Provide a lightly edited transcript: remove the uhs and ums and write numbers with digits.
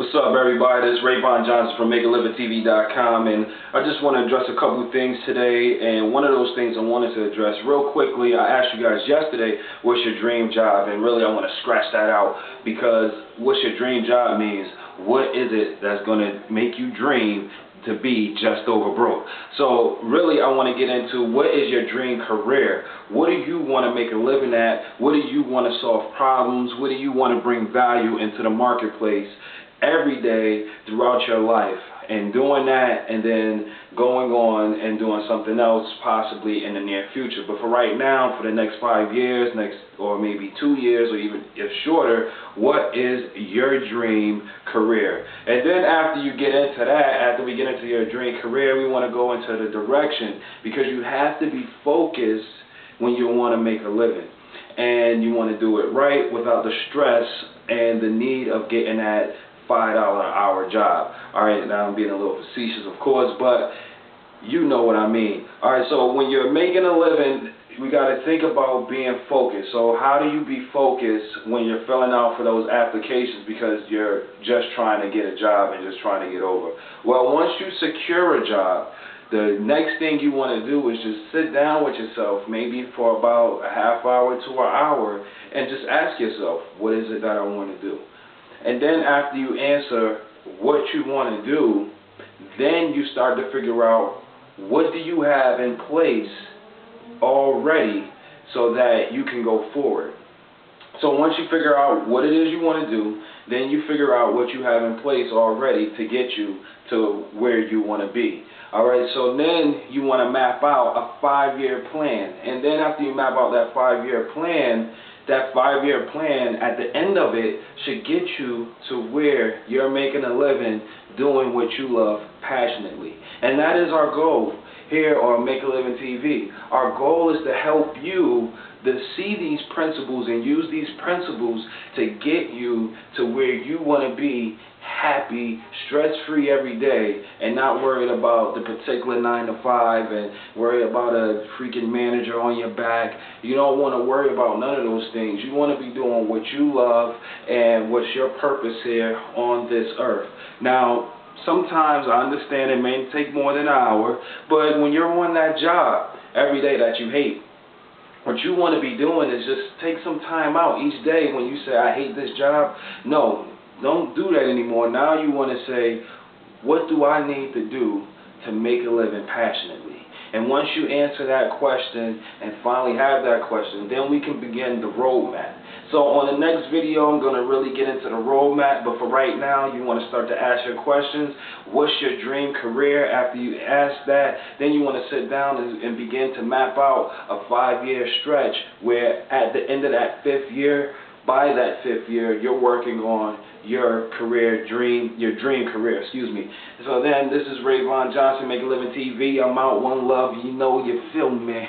What's up, everybody? This is Rayvon Johnson from makealivingtv.com, and I just want to address a couple of things today. And one of those things I wanted to address real quickly, I asked you guys yesterday, what's your dream job? And really, I want to scratch that out, because what's your dream job means, what is it that's going to make you dream to be just over broke? So really, I want to get into, what is your dream career? What do you want to make a living at? What do you want to solve problems? What do you want to bring value into the marketplace every day throughout your life? And doing that, and then going on and doing something else possibly in the near future. But for right now, for the next 5 years, or maybe 2 years, or even if shorter, what is your dream career? And then after you get into that, after we get into your dream career, we want to go into the direction, because you have to be focused when you want to make a living. And you want to do it right, without the stress and the need of getting that $5 an hour job. Alright, now I'm being a little facetious, of course, but you know what I mean. Alright, so when you're making a living, we got to think about being focused. So how do you be focused when you're filling out for those applications because you're just trying to get a job and just trying to get over? Well, once you secure a job, the next thing you want to do is just sit down with yourself, maybe for about a half hour to an hour, and just ask yourself, what is it that I want to do? And then after you answer what you want to do, then you start to figure out, what do you have in place already so that you can go forward. So once you figure out what it is you want to do, then you figure out what you have in place already to get you to where you want to be. Alright, so then you want to map out a 5-year plan. And then after you map out that 5-year plan, that 5-year plan, at the end of it, should get you to where you're making a living doing what you love passionately. And that is our goal here on Make a Living TV. Our goal is to help you to see these principles and use these principles to get you to where you want to be, happy, stress-free every day, and not worried about the particular 9 to 5 and worry about a freaking manager on your back. You don't want to worry about none of those things. You want to be doing what you love and what's your purpose here on this earth. Now, sometimes I understand it may take more than an hour, but when you're on that job every day that you hate, what you want to be doing is just take some time out each day when you say, I hate this job. No, don't do that anymore. Now you want to say, what do I need to do to make a living passionately? And once you answer that question and finally have that question, then we can begin the roadmap. So on the next video, I'm going to really get into the roadmap, but for right now, you want to start to ask your questions. What's your dream career? After you ask that, then you want to sit down and begin to map out a 5-year stretch, where at the end of that 5th year, by that 5th year, you're working on your dream career, excuse me. So then, this is Rayvon Johnson, Make a Living TV. I'm out. One love. You know, you feel me.